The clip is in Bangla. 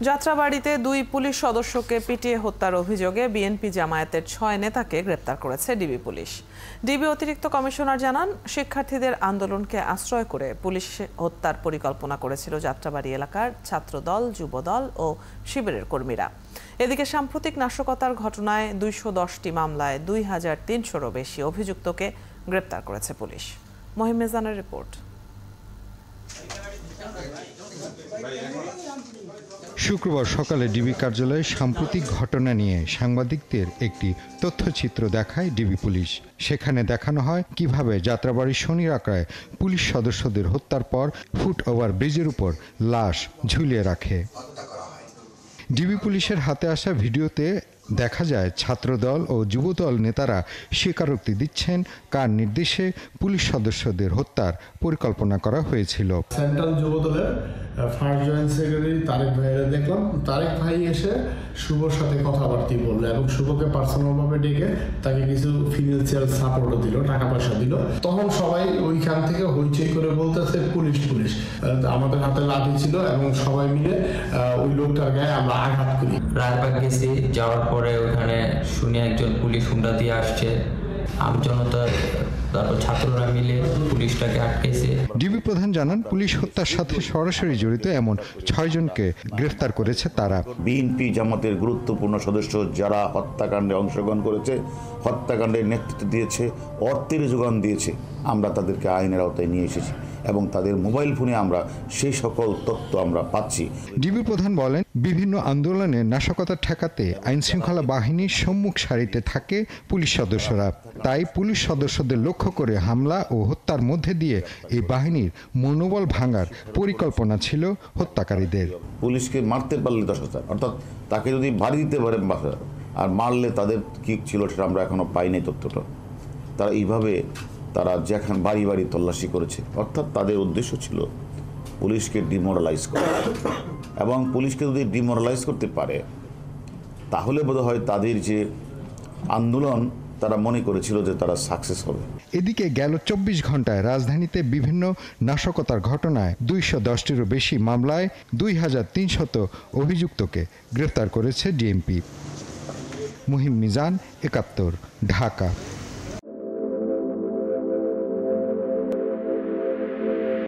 যাত্রাবাড়িতে 2 পুলিশ সদস্যকে পিটিয়ে হত্যার অভিযোগে বিএনপি জামায়াতের 6 নেতাকে গ্রেপ্তার করেছে ডিবি পুলিশ। ডিবি অতিরিক্ত কমিশনার জানান, শিক্ষার্থীদের আন্দোলনকে আশ্রয় করে পুলিশ হত্যার পরিকল্পনা করেছিল যাত্রাবাড়ি এলাকার ছাত্রদল, যুবদল ও শিবিরের কর্মীরা। এদিকে সাম্প্রতিক নাশকতার ঘটনায় 210টি মামলায় 2300-রও বেশি অভিযুক্তকে গ্রেপ্তার করেছে পুলিশ। মহিম মেজানের রিপোর্ট। শুক্রবার সকালে ডিবি কার্যালয়ে সাম্প্রতিক ঘটনা নিয়ে সাংবাদিকদের একটি তথ্যচিত্র দেখায় ডিবি পুলিশ। সেখানে দেখানো হয় কিভাবে যাত্রাবাড়ির শনিরাকড়ায় পুলিশ সদস্যদের হত্যার পর ফুট ওভার ব্রিজের উপর লাশ ঝুলিয়ে রাখে। ডিবি পুলিশের হাতে আসা ভিডিওতে দেখা যায় ছাত্রদল ও যুবদল নেতারা স্বীকারোক্তি দিচ্ছেন কার নির্দেশে পুলিশ সদস্যদের হত্যার পরিকল্পনা করা হয়েছিল। সেন্ট্রাল যুবদলের ফার্স্ট জয়েন্ট সেক্রেটারি তারেক ভাইয়ের দেখলাম, তারেক ভাই এসে শুভর সাথে কথাবার্তা বললো এবং শুভকে পার্সোনালভাবে ডেকে তাকে কিছু ফিনান্সিয়াল সাপোর্টও দিল, টাকা পয়সা দিল। তখন সবাই ওইখান থেকে হইচই করে বলতেছে পুলিশ পুলিশ। আমাদের হাতে লাঠি ছিল এবং সবাই মিলে ওই লোকটার গায়ে আমরা আঘাত করি। রায়বাগ গেছি, যাওয়ার পরে ওখানে শুনে একজন পুলিশ হুন্ডা দিয়ে আসছে, আমজনতা তারপর ছাত্ররা মিলে পুলিশটাকে আটকেছে। ডিবি প্রধান জানান, পুলিশ হত্যার সাথে সরাসরি জড়িত এমন 6 জনকে গ্রেফতার করেছে তারা। বিএনপি জামাতের গুরুত্বপূর্ণ সদস্য যারা হত্যাকাণ্ডে অংশগ্রহণ করেছে, হত্যাকাণ্ডের নেতৃত্ব দিয়েছে, অর্থের যোগান দিয়েছে, আমরা তাদেরকে আইনের আওতায় নিয়ে এসেছি এবং তাদের মোবাইল ফোনে আমরা সেই সকল তথ্য আমরা পাচ্ছি। ডিবি প্রধান বলেন, বিভিন্ন আন্দোলনে নাশকতা ঠেকাতে আইনশৃঙ্খলা বাহিনীর সম্মুখ সারিতে থাকে পুলিশ সদস্যরা। তাই পুলিশ সদস্যদের লক্ষ্য করে হামলা ও হত্যার মধ্যে দিয়ে এই বাহিনীর মনোবল ভাঙার পরিকল্পনা ছিল হত্যাকারীদের। পুলিশকে মারতে পারলে 10,000, অর্থাৎ তাকে যদি বাড়ি দিতে পারে আর মারলে তাদের কি ছিল সেটা আমরা এখনো পাইনি তথ্যটা। তারা এইভাবে যেখানে বাড়ি বাড়ি তল্লাশি করেছে, অর্থাৎ তাদের উদ্দেশ্য ছিল পুলিশকে ডিমোরালাইজ করা। এবং পুলিশকে যদি ডিমোরালাইজ করতে পারে তাহলে বোধহয় তাদের যে আন্দোলন তারা মনে করেছিল যে তারা সাকসেস হবে। এদিকে গেল 24 ঘন্টায় রাজধানীতে বিভিন্ন নাশকতার ঘটনায় 210টিরও বেশি মামলায় 2300 অভিযুক্তকে গ্রেফতার করেছে ডিএমপি। মহিম মিজান, 71, ঢাকা।